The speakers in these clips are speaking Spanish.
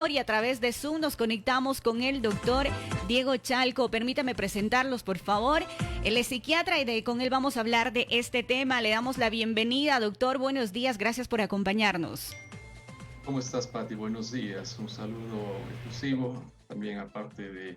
doctor, y a través de Zoom nos conectamos con el doctor Diego Chalco. Permítame presentarlos, por favor. Él es psiquiatra y con él vamos a hablar de este tema. Le damos la bienvenida, doctor. Buenos días, gracias por acompañarnos. ¿Cómo estás, Pati? Buenos días. Un saludo efusivo también aparte de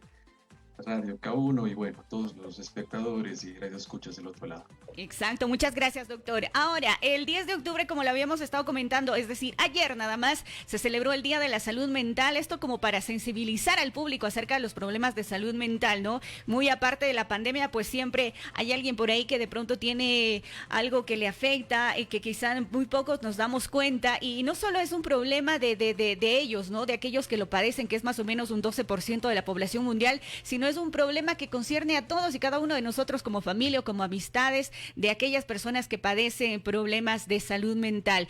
Radio K1 y bueno, todos los espectadores y radioescuchas del otro lado. Exacto, muchas gracias, doctor. Ahora, el 10 de octubre, como lo habíamos estado comentando, es decir, ayer nada más, se celebró el Día de la Salud Mental, esto como para sensibilizar al público acerca de los problemas de salud mental, ¿no? Muy aparte de la pandemia, pues siempre hay alguien por ahí que de pronto tiene algo que le afecta y que quizá muy pocos nos damos cuenta, y no solo es un problema de ellos, ¿no? De aquellos que lo padecen, que es más o menos un 12% de la población mundial, sino es un problema que concierne a todos y cada uno de nosotros como familia o como amistades, de aquellas personas que padecen problemas de salud mental.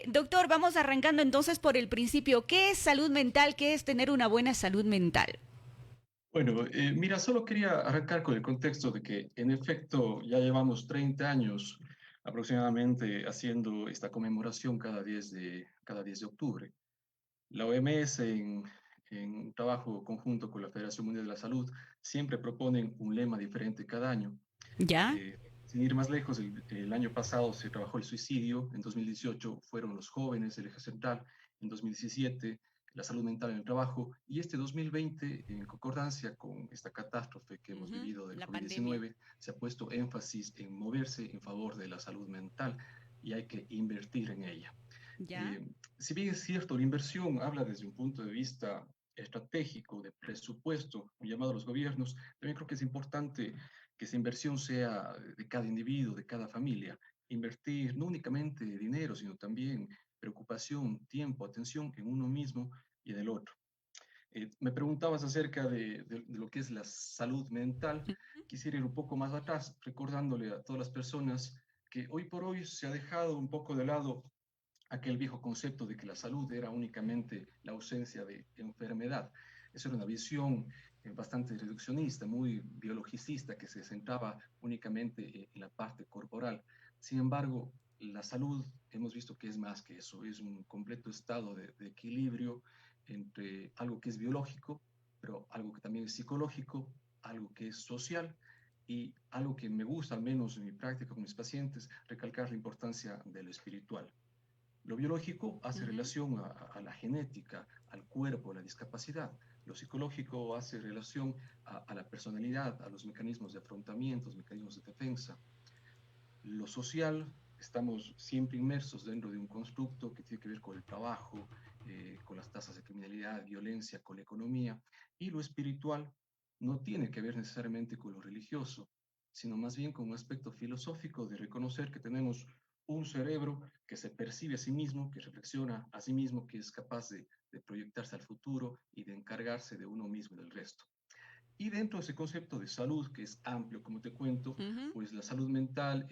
Doctor, vamos arrancando entonces por el principio. ¿Qué es salud mental? ¿Qué es tener una buena salud mental? Bueno, mira, solo quería arrancar con el contexto de que en efecto ya llevamos 30 años aproximadamente haciendo esta conmemoración cada 10 de octubre. La OMS en un trabajo conjunto con la Federación Mundial de la Salud siempre proponen un lema diferente cada año. ¿Ya? Sin ir más lejos, el año pasado se trabajó el suicidio, en 2018 fueron los jóvenes el eje central, en 2017 la salud mental en el trabajo, y este 2020, en concordancia con esta catástrofe que hemos vivido del La pandemia. COVID-19, se ha puesto énfasis en moverse en favor de la salud mental y hay que invertir en ella. ¿Ya? Eh, si bien es cierto, la inversión habla desde un punto de vista estratégico, de presupuesto, un llamado a los gobiernos, también creo que es importante que esa inversión sea de cada individuo, de cada familia. Invertir no únicamente dinero, sino también preocupación, tiempo, atención en uno mismo y en el otro. Me preguntabas acerca de lo que es la salud mental. Quisiera ir un poco más atrás, recordándole a todas las personas que hoy por hoy se ha dejado un poco de lado aquel viejo concepto de que la salud era únicamente la ausencia de enfermedad. Eso era una visión bastante reduccionista, muy biologicista, que se centraba únicamente en la parte corporal. Sin embargo, la salud hemos visto que es más que eso, es un completo estado de equilibrio entre algo que es biológico, pero algo que también es psicológico, algo que es social y algo que me gusta, al menos en mi práctica con mis pacientes, recalcar la importancia de lo espiritual. Lo biológico hace Ujú. relación a la genética, al cuerpo, a la discapacidad. Lo psicológico hace relación a la personalidad, a los mecanismos de afrontamiento, los mecanismos de defensa. Lo social, estamos siempre inmersos dentro de un constructo que tiene que ver con el trabajo, con las tasas de criminalidad, violencia, con la economía. Y lo espiritual no tiene que ver necesariamente con lo religioso, sino más bien con un aspecto filosófico de reconocer que tenemos un cerebro que se percibe a sí mismo, que reflexiona a sí mismo, que es capaz de proyectarse al futuro y de encargarse de uno mismo y del resto. Y dentro de ese concepto de salud, que es amplio, como te cuento, Ujú. pues la salud mental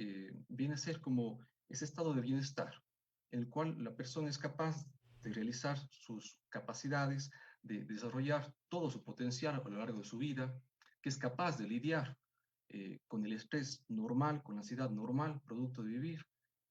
viene a ser como ese estado de bienestar, en el cual la persona es capaz de realizar sus capacidades, de desarrollar todo su potencial a lo largo de su vida, que es capaz de lidiar con el estrés normal, con la ansiedad normal, producto de vivir,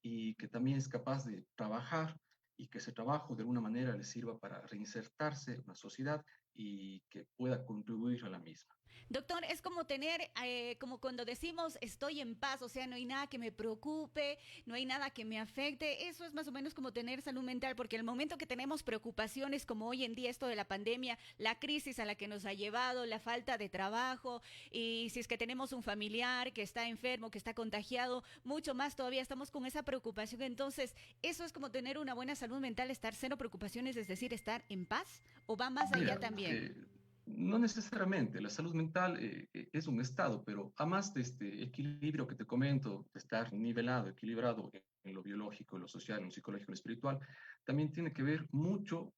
y que también es capaz de trabajar y que ese trabajo de alguna manera le sirva para reinsertarse en la sociedad y que pueda contribuir a la misma. Doctor, es como tener, como cuando decimos estoy en paz, o sea, no hay nada que me preocupe, no hay nada que me afecte. Eso es más o menos como tener salud mental, porque el momento que tenemos preocupaciones como hoy en día esto de la pandemia, la crisis a la que nos ha llevado, la falta de trabajo, y si es que tenemos un familiar que está enfermo, que está contagiado, mucho más todavía estamos con esa preocupación. Entonces, eso es como tener una buena salud mental, estar cero preocupaciones, es decir, estar en paz, o va más allá Mira, también. no necesariamente, la salud mental es un estado, pero además de este equilibrio que te comento, de estar nivelado, equilibrado en lo biológico, en lo social, en lo psicológico, en lo espiritual, también tiene que ver mucho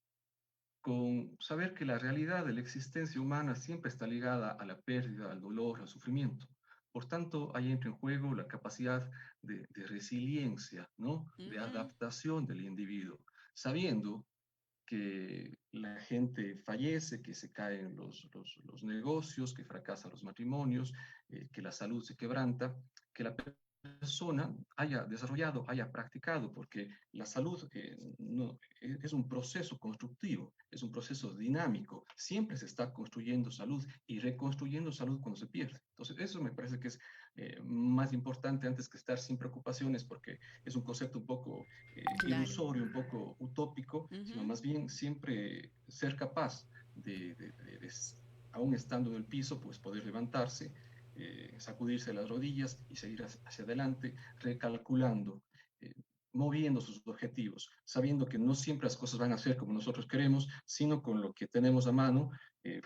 con saber que la realidad de la existencia humana siempre está ligada a la pérdida, al dolor, al sufrimiento. Por tanto, ahí entra en juego la capacidad de resiliencia, ¿no? De Ujú. adaptación del individuo, sabiendo que la gente fallece, que se caen los negocios, que fracasan los matrimonios, que la salud se quebranta, que la persona haya desarrollado, haya practicado, porque la salud no, es un proceso constructivo, es un proceso dinámico. Siempre se está construyendo salud y reconstruyendo salud cuando se pierde. Entonces, eso me parece que es más importante antes que estar sin preocupaciones, porque es un concepto un poco Claro. ilusorio, un poco utópico, sino Ujú. más bien siempre ser capaz aún estando en el piso, pues poder levantarse, sacudirse las rodillas y seguir hacia adelante, recalculando, eh, moviendo sus objetivos, sabiendo que no siempre las cosas van a ser como nosotros queremos, sino con lo que tenemos a mano,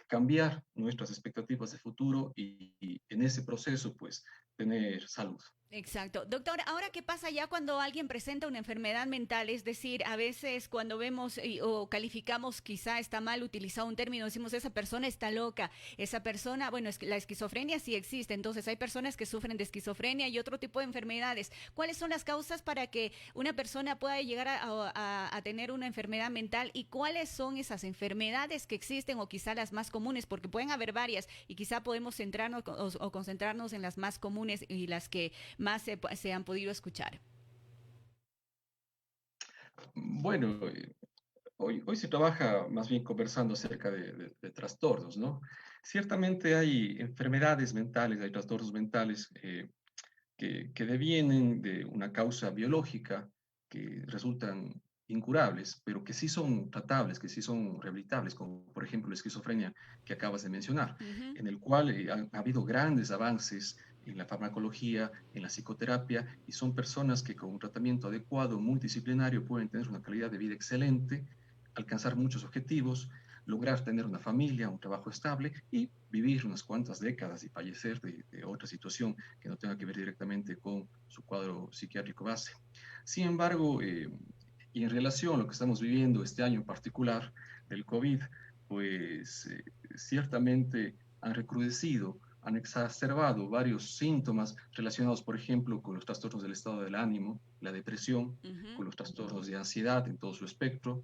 cambiar nuestras expectativas de futuro y en ese proceso, pues, tener salud. Exacto. Doctor, ahora qué pasa ya cuando alguien presenta una enfermedad mental, es decir, a veces cuando vemos o calificamos, quizá está mal utilizado un término, decimos esa persona está loca, esa persona, bueno, es que la esquizofrenia sí existe, entonces hay personas que sufren de esquizofrenia y otro tipo de enfermedades. ¿Cuáles son las causas para que una persona pueda llegar a tener una enfermedad mental y cuáles son esas enfermedades que existen o quizá las más comunes? Porque pueden haber varias y quizá podemos centrarnos o concentrarnos en las más comunes y las que más se han podido escuchar. Bueno, hoy se trabaja más bien conversando acerca de trastornos, ¿no? Ciertamente hay enfermedades mentales, hay trastornos mentales que devienen de una causa biológica que resultan incurables, pero que sí son tratables, que sí son rehabilitables, como por ejemplo la esquizofrenia que acabas de mencionar, Uh -huh. en el cual ha habido grandes avances en la farmacología, en la psicoterapia, y son personas que con un tratamiento adecuado, multidisciplinario, pueden tener una calidad de vida excelente, alcanzar muchos objetivos, lograr tener una familia, un trabajo estable y vivir unas cuantas décadas y fallecer de otra situación que no tenga que ver directamente con su cuadro psiquiátrico base. Sin embargo, y en relación a lo que estamos viviendo este año en particular del COVID, pues ciertamente han recrudecido, han exacerbado varios síntomas relacionados, por ejemplo, con los trastornos del estado del ánimo, la depresión, Uh -huh. con los trastornos de ansiedad en todo su espectro,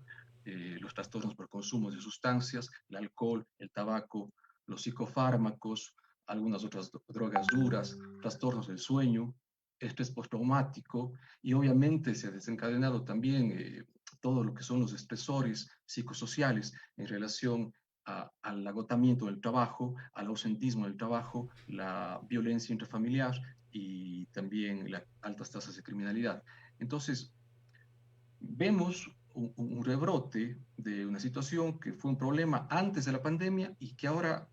los trastornos por consumo de sustancias, el alcohol, el tabaco, los psicofármacos, algunas otras drogas duras, trastornos del sueño, estrés postraumático y obviamente se ha desencadenado también todo lo que son los estresores psicosociales en relación al agotamiento del trabajo, al ausentismo del trabajo, la violencia intrafamiliar y también las altas tasas de criminalidad. Entonces, vemos un rebrote de una situación que fue un problema antes de la pandemia y que ahora,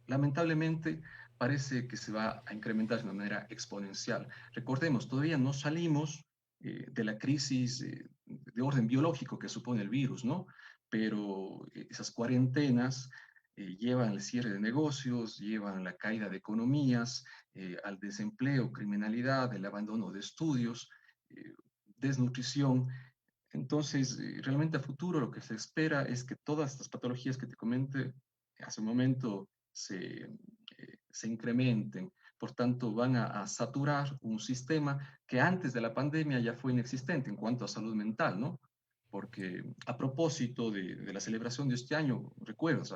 lamentablemente, parece que se va a incrementar de una manera exponencial. Recordemos, todavía no salimos de la crisis de orden biológico que supone el virus, ¿no? Pero esas cuarentenas llevan al cierre de negocios, llevan a la caída de economías, al desempleo, criminalidad, el abandono de estudios, desnutrición. Entonces, realmente a futuro lo que se espera es que todas estas patologías que te comenté hace un momento se incrementen. Por tanto, van a saturar un sistema que antes de la pandemia ya fue inexistente en cuanto a salud mental, ¿no? Porque a propósito de la celebración de este año, recuerdas,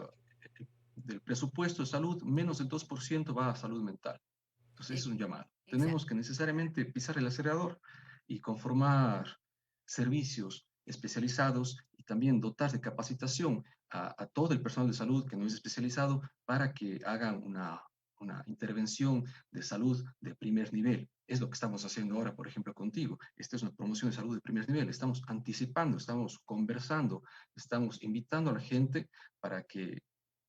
del presupuesto de salud, menos del 2% va a salud mental. Entonces, es un llamado. Exacto. Tenemos que necesariamente pisar el acelerador y conformar servicios especializados y también dotar de capacitación a todo el personal de salud que no es especializado para que hagan una intervención de salud de primer nivel. Es lo que estamos haciendo ahora, por ejemplo, contigo. Esta es una promoción de salud de primer nivel. Estamos anticipando, estamos conversando, estamos invitando a la gente para que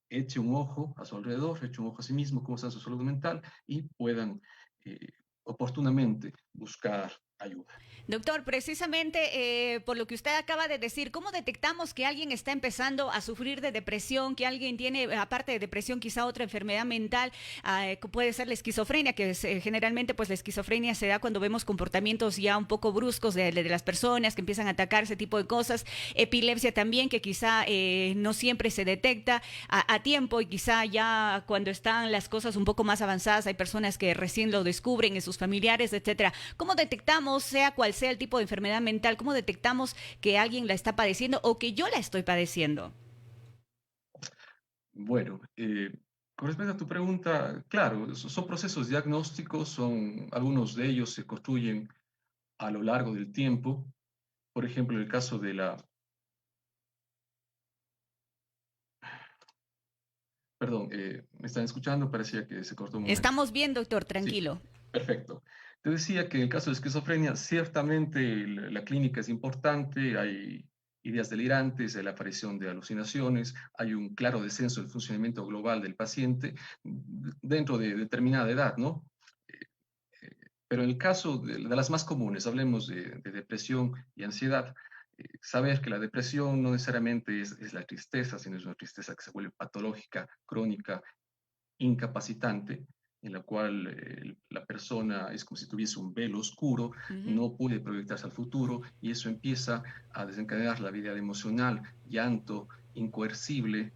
eche un ojo a su alrededor, eche un ojo a sí mismo, cómo está su salud mental y puedan eh, oportunamente buscar ayuda. Doctor, precisamente por lo que usted acaba de decir, ¿cómo detectamos que alguien está empezando a sufrir de depresión, que alguien tiene, aparte de depresión, quizá otra enfermedad mental? Puede ser la esquizofrenia, que es, generalmente pues la esquizofrenia se da cuando vemos comportamientos ya un poco bruscos de las personas que empiezan a atacar ese tipo de cosas. Epilepsia también, que quizá no siempre se detecta a tiempo y quizá ya cuando están las cosas un poco más avanzadas hay personas que recién lo descubren en sus familiares, etcétera. ¿Cómo detectamos, sea cual sea el tipo de enfermedad mental, cómo detectamos que alguien la está padeciendo o que yo la estoy padeciendo? Bueno, Con respecto a tu pregunta, claro, son procesos diagnósticos, algunos de ellos se construyen a lo largo del tiempo. Por ejemplo, el caso de perdón, ¿me están escuchando? Parecía que se cortó un momento. Estamos bien, doctor, Sí, tranquilo. perfecto. Te decía que en el caso de esquizofrenia, ciertamente la clínica es importante, hay ideas delirantes, hay la aparición de alucinaciones, hay un claro descenso del funcionamiento global del paciente dentro de determinada edad, ¿no? Eh, pero en el caso de las más comunes, hablemos de depresión y ansiedad, saber que la depresión no necesariamente es la tristeza, sino es una tristeza que se vuelve patológica, crónica, incapacitante, en la cual la persona es como si tuviese un velo oscuro, Ujú. no puede proyectarse al futuro y eso empieza a desencadenar la vida emocional, llanto incoercible,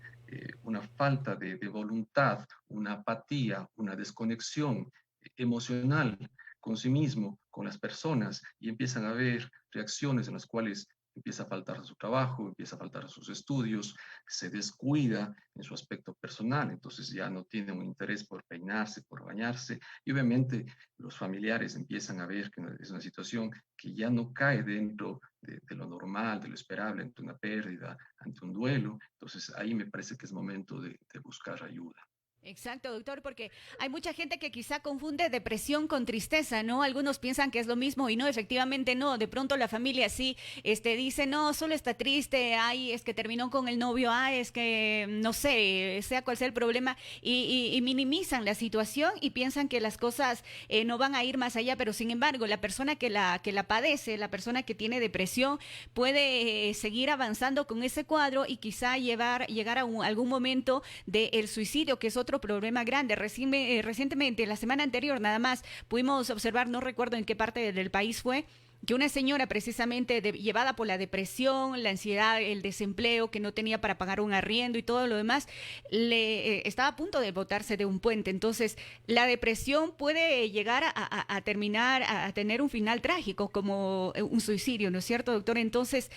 una falta de voluntad, una apatía, una desconexión emocional con sí mismo, con las personas, y empiezan a haber reacciones en las cuales empieza a faltar a su trabajo, empieza a faltar a sus estudios, se descuida en su aspecto personal, entonces ya no tiene un interés por peinarse, por bañarse, y obviamente los familiares empiezan a ver que es una situación que ya no cae dentro de lo normal, de lo esperable, ante una pérdida, ante un duelo, entonces ahí me parece que es momento de buscar ayuda. Exacto, doctor, porque hay mucha gente que quizá confunde depresión con tristeza, ¿no? Algunos piensan que es lo mismo y no, efectivamente no. De pronto la familia sí, dice, no, solo está triste, ay, es que terminó con el novio, ay, es que, no sé, sea cual sea el problema, y minimizan la situación y piensan que las cosas no van a ir más allá, pero sin embargo, la persona que la padece, la persona que tiene depresión, puede seguir avanzando con ese cuadro y quizá llegar a algún momento del suicidio, que es otro problema grande. Recientemente, la semana anterior nada más, pudimos observar, no recuerdo en qué parte del país fue, que una señora precisamente llevada por la depresión, la ansiedad, el desempleo, que no tenía para pagar un arriendo y todo lo demás, estaba a punto de botarse de un puente. Entonces, la depresión puede llegar a terminar, a tener un final trágico, como un suicidio, ¿no es cierto, doctor? Entonces,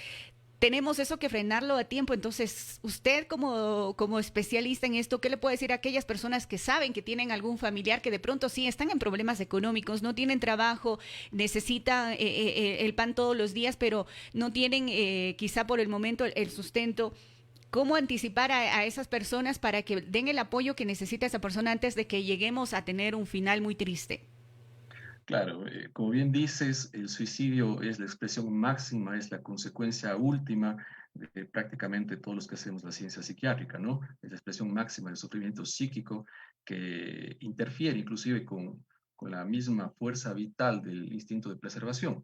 tenemos eso que frenarlo a tiempo. Entonces, usted como especialista en esto, ¿qué le puede decir a aquellas personas que saben que tienen algún familiar que de pronto sí están en problemas económicos, no tienen trabajo, necesitan el pan todos los días, pero no tienen quizá por el momento el sustento? ¿Cómo anticipar a esas personas para que den el apoyo que necesita esa persona antes de que lleguemos a tener un final muy triste? Claro, como bien dices, el suicidio es la expresión máxima, es la consecuencia última de prácticamente todos los que hacemos la ciencia psiquiátrica, ¿no? Es la expresión máxima del sufrimiento psíquico que interfiere inclusive con la misma fuerza vital del instinto de preservación.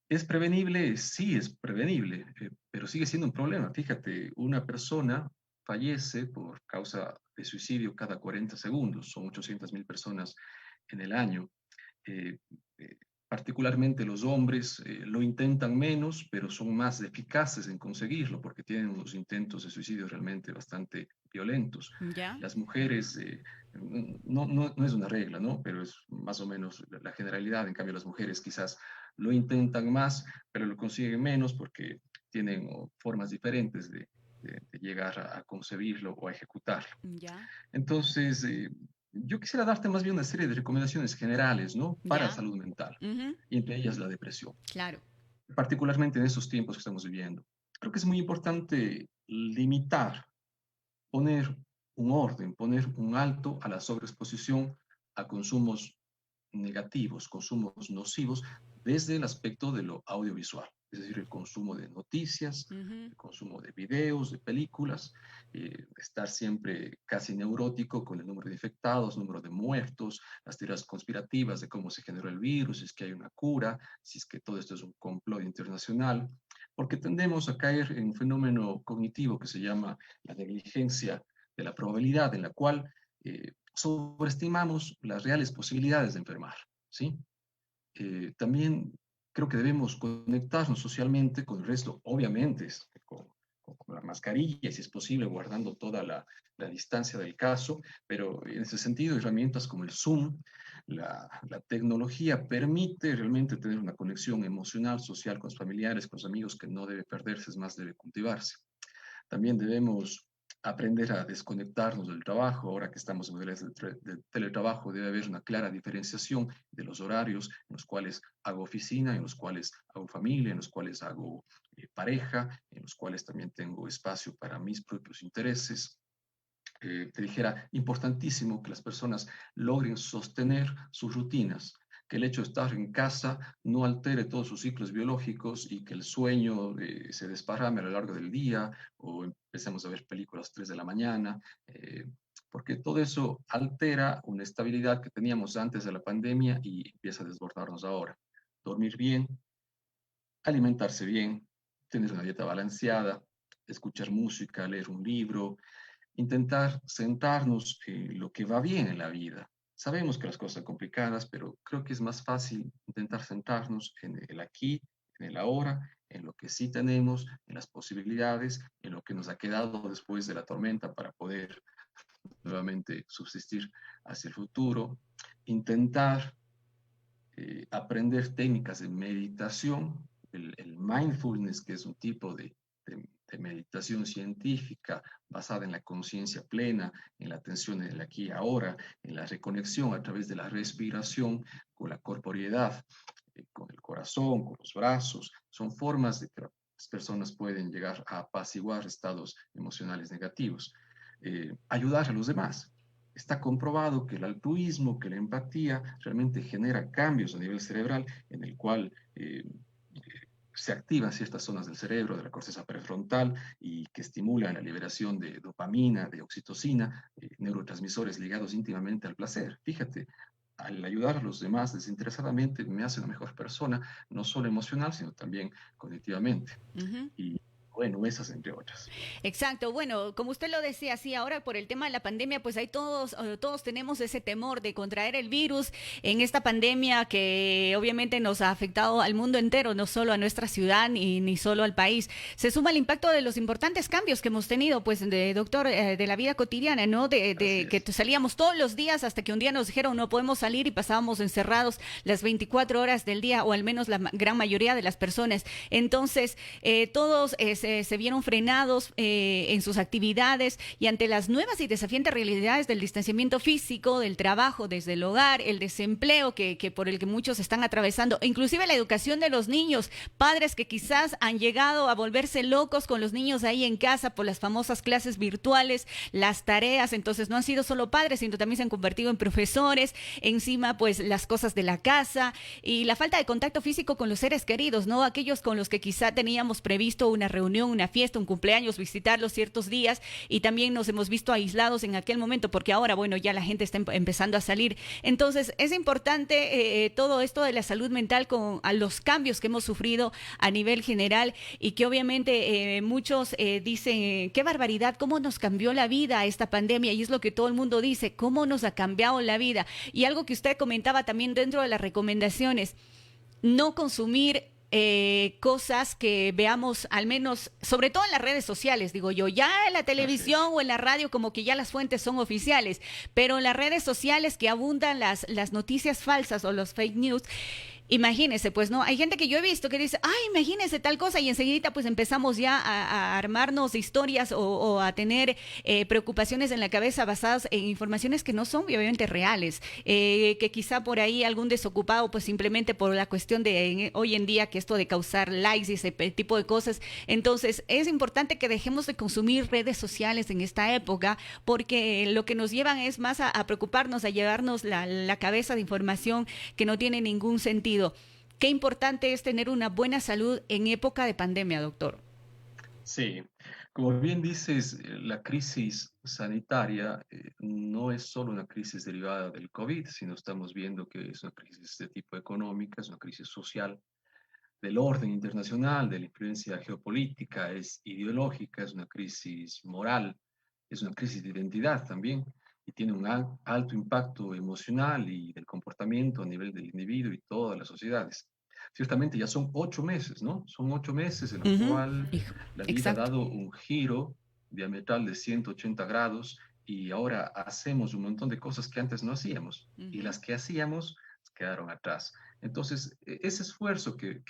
¿Es prevenible? Sí, es prevenible, pero sigue siendo un problema. Fíjate, una persona fallece por causa de suicidio cada 40 segundos, son 800.000 personas en el año. Eh, eh, Particularmente los hombres lo intentan menos, pero son más eficaces en conseguirlo porque tienen unos intentos de suicidio realmente bastante violentos. ¿Ya? Las mujeres, no es una regla, ¿no? Pero es más o menos la generalidad. En cambio, las mujeres quizás lo intentan más, pero lo consiguen menos porque tienen formas diferentes de llegar a concebirlo o a ejecutarlo. ¿Ya? Entonces, yo quisiera darte más bien una serie de recomendaciones generales, ¿no? Para ¿Ya? salud mental, Ujú. y entre ellas la depresión, Claro. particularmente en estos tiempos que estamos viviendo. Creo que es muy importante limitar, poner un orden, poner un alto a la sobreexposición a consumos negativos, consumos nocivos, desde el aspecto de lo audiovisual, es decir, el consumo de noticias, Ujú. el consumo de videos, de películas, estar siempre casi neurótico con el número de infectados, número de muertos, las teorías conspirativas de cómo se generó el virus, si es que hay una cura, si es que todo esto es un complot internacional, porque tendemos a caer en un fenómeno cognitivo que se llama la negligencia de la probabilidad, en la cual sobreestimamos las reales posibilidades de enfermar, ¿sí? También creo que debemos conectarnos socialmente con el resto, obviamente, con la mascarilla, y si es posible, guardando toda la distancia del caso, pero en ese sentido, herramientas como el Zoom, la tecnología permite realmente tener una conexión emocional, social con los familiares, con los amigos, que no debe perderse, es más, debe cultivarse. También debemos aprender a desconectarnos del trabajo. Ahora que estamos en modelos de teletrabajo, debe haber una clara diferenciación de los horarios en los cuales hago oficina, en los cuales hago familia, en los cuales hago pareja, en los cuales también tengo espacio para mis propios intereses. Te dijera, importantísimo que las personas logren sostener sus rutinas, que el hecho de estar en casa no altere todos sus ciclos biológicos y que el sueño se desparrame a lo largo del día o empecemos a ver películas a las 3 de la mañana, porque todo eso altera una estabilidad que teníamos antes de la pandemia y empieza a desbordarnos ahora. Dormir bien, alimentarse bien, tener una dieta balanceada, escuchar música, leer un libro, intentar sentarnos en lo que va bien en la vida. Sabemos que las cosas son complicadas, pero creo que es más fácil intentar sentarnos en el aquí, en el ahora, en lo que sí tenemos, en las posibilidades, en lo que nos ha quedado después de la tormenta para poder nuevamente subsistir hacia el futuro. Intentar aprender técnicas de meditación, el mindfulness, que es un tipo de meditación científica basada en la conciencia plena, en la atención en el aquí y ahora, en la reconexión a través de la respiración con la corporeidad, con el corazón, con los brazos. Son formas de que las personas pueden llegar a apaciguar estados emocionales negativos. Ayudar a los demás. Está comprobado que el altruismo, que la empatía realmente genera cambios a nivel cerebral en el cual se activan ciertas zonas del cerebro, de la corteza prefrontal, y que estimulan la liberación de dopamina, de oxitocina, neurotransmisores ligados íntimamente al placer. Fíjate, al ayudar a los demás desinteresadamente me hace una mejor persona, no solo emocional, sino también cognitivamente. Ujú. Y bueno, esas entre otras. Exacto, bueno, como usted lo decía, sí, ahora por el tema de la pandemia, pues hay todos tenemos ese temor de contraer el virus en esta pandemia que obviamente nos ha afectado al mundo entero, no solo a nuestra ciudad ni solo al país. Se suma el impacto de los importantes cambios que hemos tenido, pues, doctor, de la vida cotidiana, ¿no? Así De que es. salíamos todos los días hasta que un día nos dijeron no podemos salir y pasábamos encerrados las 24 horas del día, o al menos la gran mayoría de las personas. Entonces, todos se vieron frenados en sus actividades y ante las nuevas y desafiantes realidades del distanciamiento físico, del trabajo desde el hogar, el desempleo que por el que muchos están atravesando, e inclusive la educación de los niños, padres que quizás han llegado a volverse locos con los niños ahí en casa por las famosas clases virtuales, las tareas. Entonces no han sido solo padres, sino también se han convertido en profesores, encima pues las cosas de la casa y la falta de contacto físico con los seres queridos, ¿no? Aquellos con los que quizá teníamos previsto una reunión, una fiesta, un cumpleaños, visitarlos ciertos días, y también nos hemos visto aislados en aquel momento porque ahora, bueno, ya la gente está empezando a salir. Entonces es importante todo esto de la salud mental con a los cambios que hemos sufrido a nivel general y que obviamente muchos dicen, qué barbaridad, cómo nos cambió la vida esta pandemia, y es lo que todo el mundo dice, cómo nos ha cambiado la vida. Y algo que usted comentaba también dentro de las recomendaciones, no consumir cosas que veamos, al menos, sobre todo en las redes sociales, digo yo, ya en la Así televisión es. o en la radio como que ya las fuentes son oficiales, pero en las redes sociales que abundan las noticias falsas o los fake news. Imagínese, pues no, hay gente que yo he visto que dice, ay, imagínese tal cosa, y enseguida pues empezamos ya a armarnos historias o a tener preocupaciones en la cabeza basadas en informaciones que no son obviamente reales, que quizá por ahí algún desocupado pues simplemente por la cuestión de hoy en día que esto de causar likes y ese tipo de cosas. Entonces es importante que dejemos de consumir redes sociales en esta época porque lo que nos llevan es más a preocuparnos, a llevarnos la cabeza de información que no tiene ningún sentido. Qué importante es tener una buena salud en época de pandemia, doctor. Sí, como bien dices, la crisis sanitaria no es solo una crisis derivada del COVID, sino estamos viendo que es una crisis de tipo económica, es una crisis social, del orden internacional, de la influencia geopolítica, es ideológica, es una crisis moral, es una crisis de identidad también, y tiene un alto impacto emocional y del comportamiento a nivel del individuo y todas las sociedades. Ciertamente ya son 8 meses, ¿no? Son 8 meses en los Ujú. cuales la vida ha Exacto. dado un giro diametral de 180 grados y ahora hacemos un montón de cosas que antes no hacíamos y Ujú. las que hacíamos quedaron atrás. Entonces, ese esfuerzo que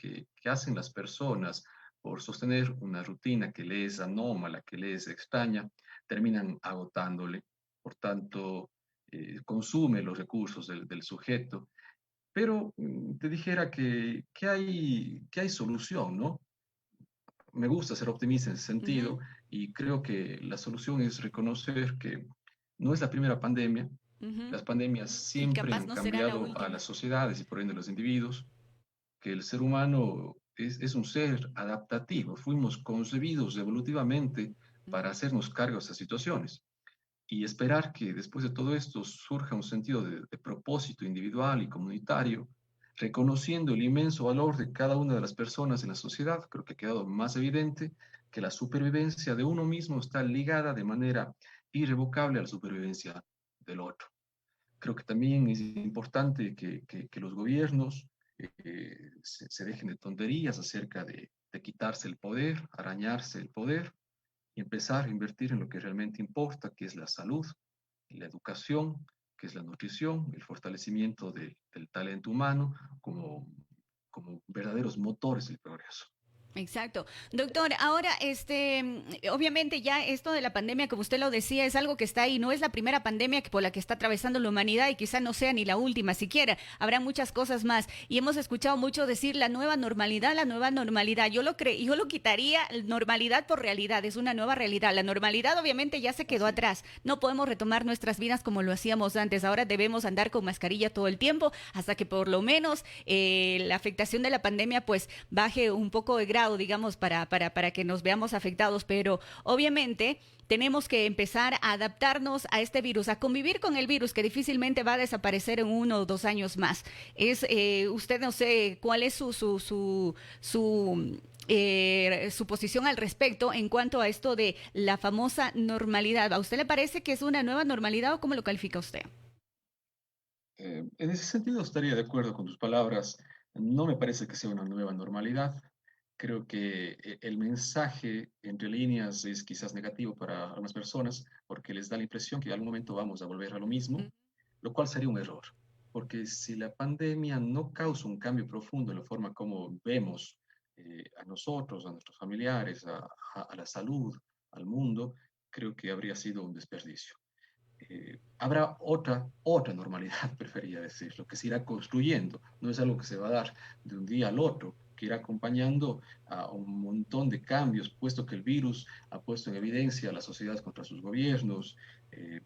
hacen las personas por sostener una rutina que le es anómala, que le es extraña, terminan agotándole. Por tanto, consume los recursos del sujeto. Pero te dijera que hay solución, ¿no? Me gusta ser optimista en ese Ujú, sentido y creo que la solución es reconocer que no es la primera pandemia. ujú. Las pandemias Y siempre capaz han no será la cambiado a última. las sociedades y por ende a los individuos, que el ser humano es un ser adaptativo. Fuimos concebidos evolutivamente para Ujú. hacernos cargo de esas situaciones y esperar que después de todo esto surja un sentido de propósito individual y comunitario, reconociendo el inmenso valor de cada una de las personas en la sociedad. Creo que ha quedado más evidente que la supervivencia de uno mismo está ligada de manera irrevocable a la supervivencia del otro. Creo que también es importante que los gobiernos se dejen de tonterías acerca de quitarse el poder, arañarse el poder y empezar a invertir en lo que realmente importa, que es la salud, la educación, que es la nutrición, el fortalecimiento del talento humano como verdaderos motores del progreso. Exacto. Doctor, ahora, obviamente ya esto de la pandemia, como usted lo decía, es algo que está ahí. No es la primera pandemia por la que está atravesando la humanidad y quizá no sea ni la última siquiera. Habrá muchas cosas más. Y hemos escuchado mucho decir la nueva normalidad, la nueva normalidad. Yo lo quitaría normalidad por realidad. Es una nueva realidad. La normalidad obviamente ya se quedó Así es. atrás. No podemos retomar nuestras vidas como lo hacíamos antes. Ahora debemos andar con mascarilla todo el tiempo hasta que por lo menos la afectación de la pandemia pues baje un poco de grado, digamos, para que nos veamos afectados, pero obviamente tenemos que empezar a adaptarnos a este virus, a convivir con el virus que difícilmente va a desaparecer en 1 o 2 años más. Usted no sé cuál es su posición al respecto en cuanto a esto de la famosa normalidad. ¿A usted le parece que es una nueva normalidad o cómo lo califica usted? En ese sentido estaría de acuerdo con tus palabras. No me parece que sea una nueva normalidad. Creo que el mensaje entre líneas es quizás negativo para algunas personas porque les da la impresión que en algún momento vamos a volver a lo mismo, lo cual sería un error. Porque si la pandemia no causa un cambio profundo en la forma como vemos a nosotros, a nuestros familiares, a la salud, al mundo, creo que habría sido un desperdicio. Habrá otra normalidad, prefería decir, lo que se irá construyendo, no es algo que se va a dar de un día al otro, que irá acompañando a un montón de cambios, puesto que el virus ha puesto en evidencia a las sociedades contra sus gobiernos, eh,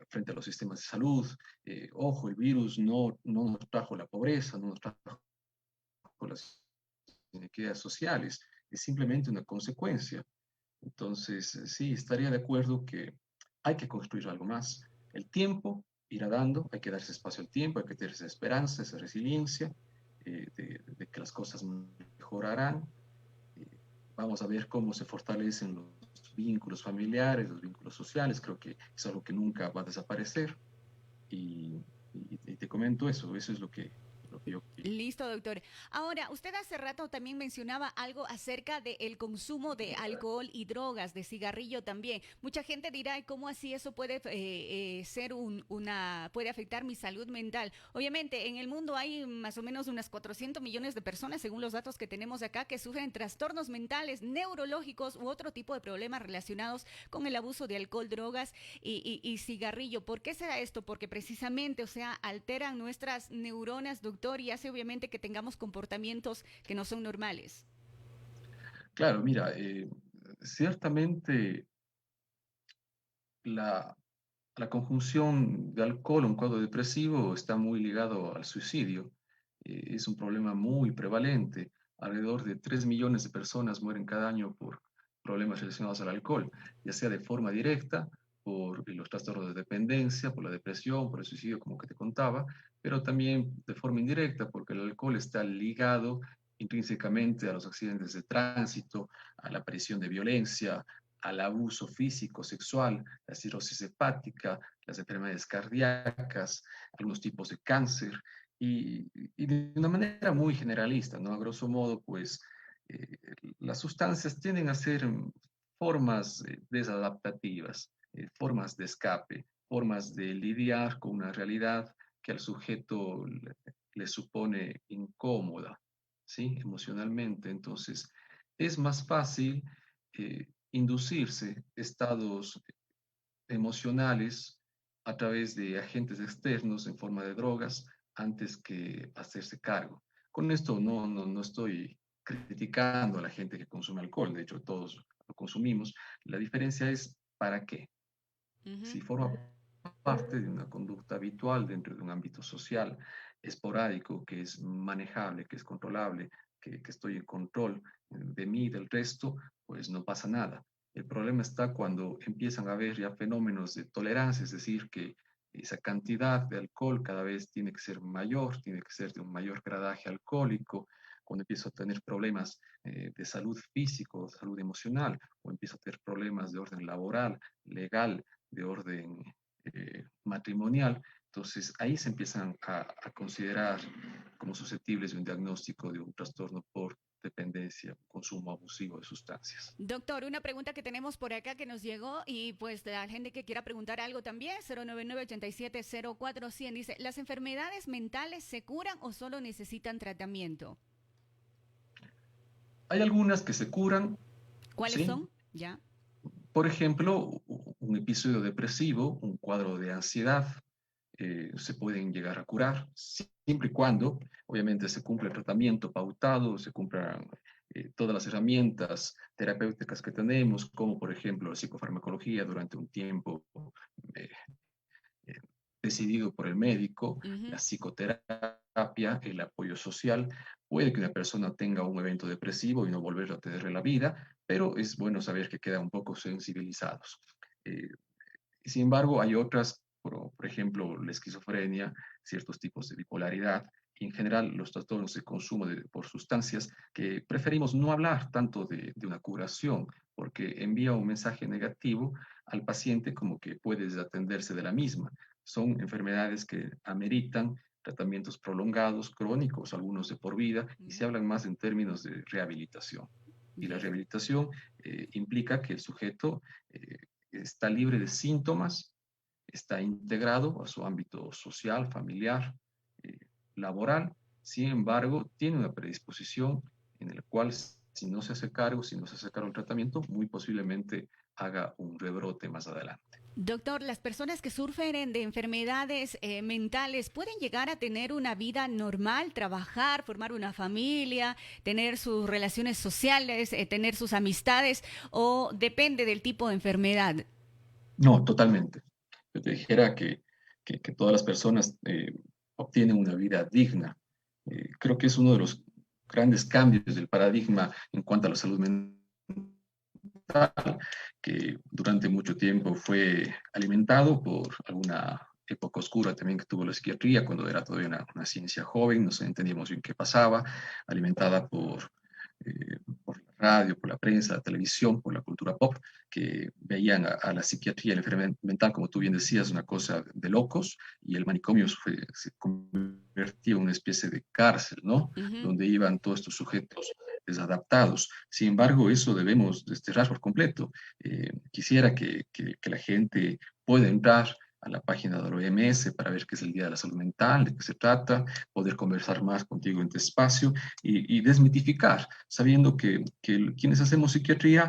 frente a los sistemas de salud. Ojo, el virus no nos trajo la pobreza, no nos trajo las inequidades sociales, es simplemente una consecuencia. Entonces, sí, estaría de acuerdo que hay que construir algo más. El tiempo irá dando, hay que darse espacio al tiempo, hay que tener esa esperanza, esa resiliencia de que las cosas mejorarán. Eh, Vamos a ver cómo se fortalecen los vínculos familiares, los vínculos sociales. Creo que es algo que nunca va a desaparecer. Y te comento eso es lo que yo opino. Listo, doctor. Ahora, usted hace rato también mencionaba algo acerca del consumo de alcohol y drogas, de cigarrillo también. Mucha gente dirá, "¿Y cómo así eso puede ser puede afectar mi salud mental?" Obviamente, en el mundo hay más o menos unas 400 millones de personas, según los datos que tenemos acá, que sufren trastornos mentales, neurológicos u otro tipo de problemas relacionados con el abuso de alcohol, drogas y cigarrillo. ¿Por qué será esto? Porque precisamente, o sea, alteran nuestras neuronas, doctor, y hace obviamente que tengamos comportamientos que no son normales. Claro, mira, ciertamente la, la conjunción de alcohol en un cuadro depresivo está muy ligado al suicidio. Es un problema muy prevalente. Alrededor de 3 millones de personas mueren cada año por problemas relacionados al alcohol, ya sea de forma directa, por los trastornos de dependencia, por la depresión, por el suicidio, como que te contaba, pero también de forma indirecta, porque el alcohol está ligado intrínsecamente a los accidentes de tránsito, a la aparición de violencia, al abuso físico, sexual, la cirrosis hepática, las enfermedades cardíacas, algunos tipos de cáncer, y de una manera muy generalista, ¿no? A grosso modo, pues eh, las sustancias tienden a ser formas desadaptativas, formas de escape, formas de lidiar con una realidad que al sujeto le supone incómoda, ¿sí? Emocionalmente. Entonces, es más fácil inducirse estados emocionales a través de agentes externos en forma de drogas antes que hacerse cargo. Con esto no estoy criticando a la gente que consume alcohol, de hecho todos lo consumimos. La diferencia es para qué. Ujú. Si forma parte de una conducta habitual dentro de un ámbito social, esporádico, que es manejable, que es controlable, que estoy en control de mí y del resto, pues no pasa nada. El problema está cuando empiezan a haber ya fenómenos de tolerancia, es decir, que esa cantidad de alcohol cada vez tiene que ser mayor, tiene que ser de un mayor gradaje alcohólico, cuando empiezo a tener problemas de salud físico, salud emocional, o empiezo a tener problemas de orden laboral, legal, de orden matrimonial. Entonces ahí se empiezan a considerar como susceptibles de un diagnóstico de un trastorno por dependencia, consumo abusivo de sustancias. Doctor, una pregunta que tenemos por acá que nos llegó y pues la gente que quiera preguntar algo también, 099-8704-100, dice, ¿las enfermedades mentales se curan o solo necesitan tratamiento? Hay algunas que se curan, ¿Cuáles ¿sí? son? Ya. Por ejemplo, un episodio depresivo, un cuadro de ansiedad, se pueden llegar a curar, siempre y cuando, obviamente, se cumpla el tratamiento pautado, se cumplan todas las herramientas terapéuticas que tenemos, como por ejemplo la psicofarmacología durante un tiempo eh, eh, decidido por el médico, la Ujú. psicoterapia, el apoyo social. Puede que una persona tenga un evento depresivo y no volver a tener la vida, pero es bueno saber que quedan un poco sensibilizados. Eh, Sin embargo, hay otras, por ejemplo, la esquizofrenia, ciertos tipos de bipolaridad, y en general los trastornos de consumo por sustancias, que preferimos no hablar tanto de una curación, porque envía un mensaje negativo al paciente como que puede desatenderse de la misma. Son enfermedades que ameritan tratamientos prolongados, crónicos, algunos de por vida, y se Ujú. hablan más en términos de rehabilitación. Y la Bien. rehabilitación implica que el sujeto está libre de síntomas, está integrado a su ámbito social, familiar, eh, laboral. Sin embargo, tiene una predisposición en la cual, si no se hace cargo, si no se hace cargo del tratamiento, muy posiblemente haga un rebrote más adelante. Doctor, ¿las personas que sufren de enfermedades mentales pueden llegar a tener una vida normal, trabajar, formar una familia, tener sus relaciones sociales, tener sus amistades o depende del tipo de enfermedad? No, totalmente. Yo te dijera que todas las personas obtienen una vida digna. Creo que es uno de los grandes cambios del paradigma en cuanto a la salud mental, que durante mucho tiempo fue alimentado por alguna época oscura también que tuvo la psiquiatría, cuando era todavía una ciencia joven, no entendíamos bien qué pasaba, alimentada por la radio, por la prensa, la televisión, por la cultura pop, que veían a la psiquiatría y la enfermedad mental, como tú bien decías, una cosa de locos, y el manicomio se convirtió en una especie de cárcel, ¿no? Ujú. Donde iban todos estos sujetos desadaptados. Sin embargo, eso debemos desterrar por completo. Quisiera que la gente pueda entrar a la página de la OMS para ver qué es el Día de la Salud Mental, de qué se trata, poder conversar más contigo en este espacio y desmitificar, sabiendo que quienes hacemos psiquiatría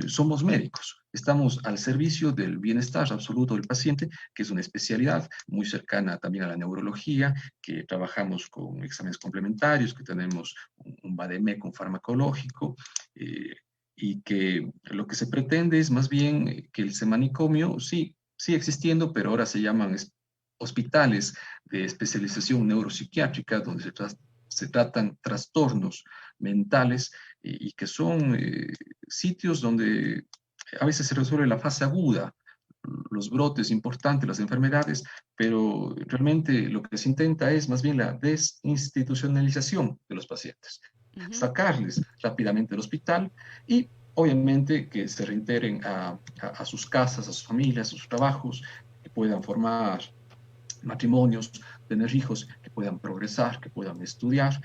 somos médicos, estamos al servicio del bienestar absoluto del paciente, que es una especialidad muy cercana también a la neurología, que trabajamos con exámenes complementarios, que tenemos un vademecum farmacológico, y que lo que se pretende es más bien que el manicomio sí sigue existiendo, pero ahora se llaman hospitales de especialización neuropsiquiátrica, donde se tratan trastornos mentales y que son sitios donde a veces se resuelve la fase aguda, los brotes importantes, las enfermedades, pero realmente lo que se intenta es más bien la desinstitucionalización de los pacientes, Ujú. sacarles rápidamente del hospital y obviamente que se reintegren a sus casas, a sus familias, a sus trabajos, que puedan formar matrimonios, tener hijos, que puedan progresar, que puedan estudiar,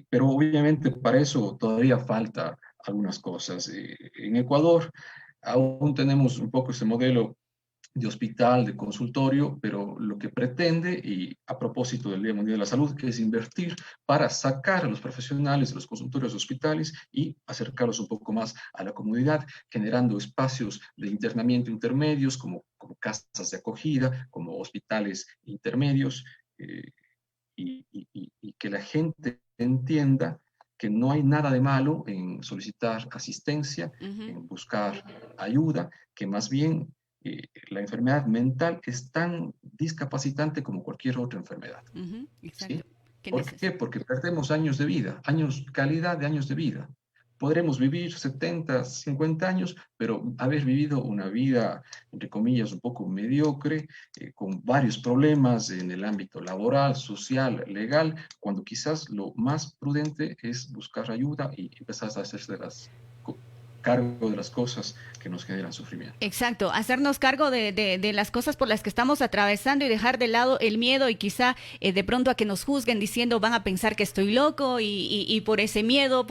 pero obviamente para eso todavía falta algunas cosas. En Ecuador aún tenemos un poco ese modelo de hospital, de consultorio, pero lo que pretende, y a propósito del Día Mundial de la Salud, es invertir para sacar a los profesionales de los consultorios hospitales y acercarlos un poco más a la comunidad, generando espacios de internamiento intermedios, como casas de acogida, como hospitales intermedios, y que la gente entienda que no hay nada de malo en solicitar asistencia, Ujú, en buscar ayuda, que más bien la enfermedad mental es tan discapacitante como cualquier otra enfermedad, ujú, exacto. ¿sí? ¿Qué ¿Por qué? Porque perdemos años de vida, calidad de años de vida. Podremos vivir 70, 50 años, pero haber vivido una vida, entre comillas, un poco mediocre, con varios problemas en el ámbito laboral, social, legal, cuando quizás lo más prudente es buscar ayuda y empezar a hacerse cargo de las cosas que nos generan sufrimiento. Exacto, hacernos cargo de las cosas por las que estamos atravesando y dejar de lado el miedo y quizá de pronto a que nos juzguen diciendo van a pensar que estoy loco y por ese miedo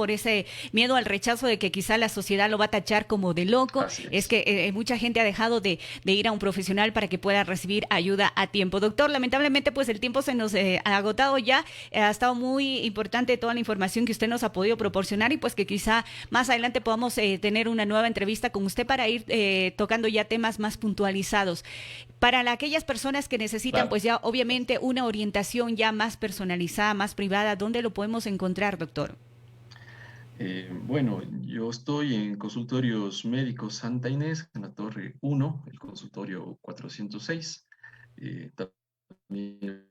al rechazo de que quizá la sociedad lo va a tachar como de loco, Así es es. que mucha gente ha dejado de ir a un profesional para que pueda recibir ayuda a tiempo. Doctor, lamentablemente pues el tiempo se nos ha agotado ya, ha estado muy importante toda la información que usted nos ha podido proporcionar y pues que quizá más adelante podamos tener una nueva entrevista con usted para ir tocando ya temas más puntualizados. Para aquellas personas que necesitan, Claro. pues ya obviamente una orientación ya más personalizada, más privada, ¿dónde lo podemos encontrar, doctor? Bueno, yo estoy en consultorios médicos Santa Inés, en la Torre 1, el consultorio 406. También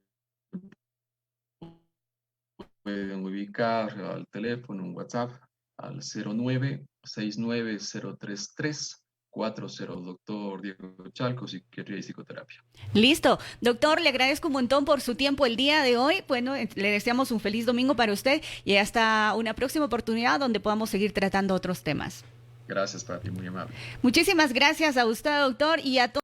pueden ubicar al teléfono, un WhatsApp, al 0969033440, doctor Diego Chalco, psiquiatría y psicoterapia. Listo. Doctor, le agradezco un montón por su tiempo el día de hoy. Bueno, le deseamos un feliz domingo para usted y hasta una próxima oportunidad donde podamos seguir tratando otros temas. Gracias, papi, muy amable. Muchísimas gracias a usted, doctor, y a todos.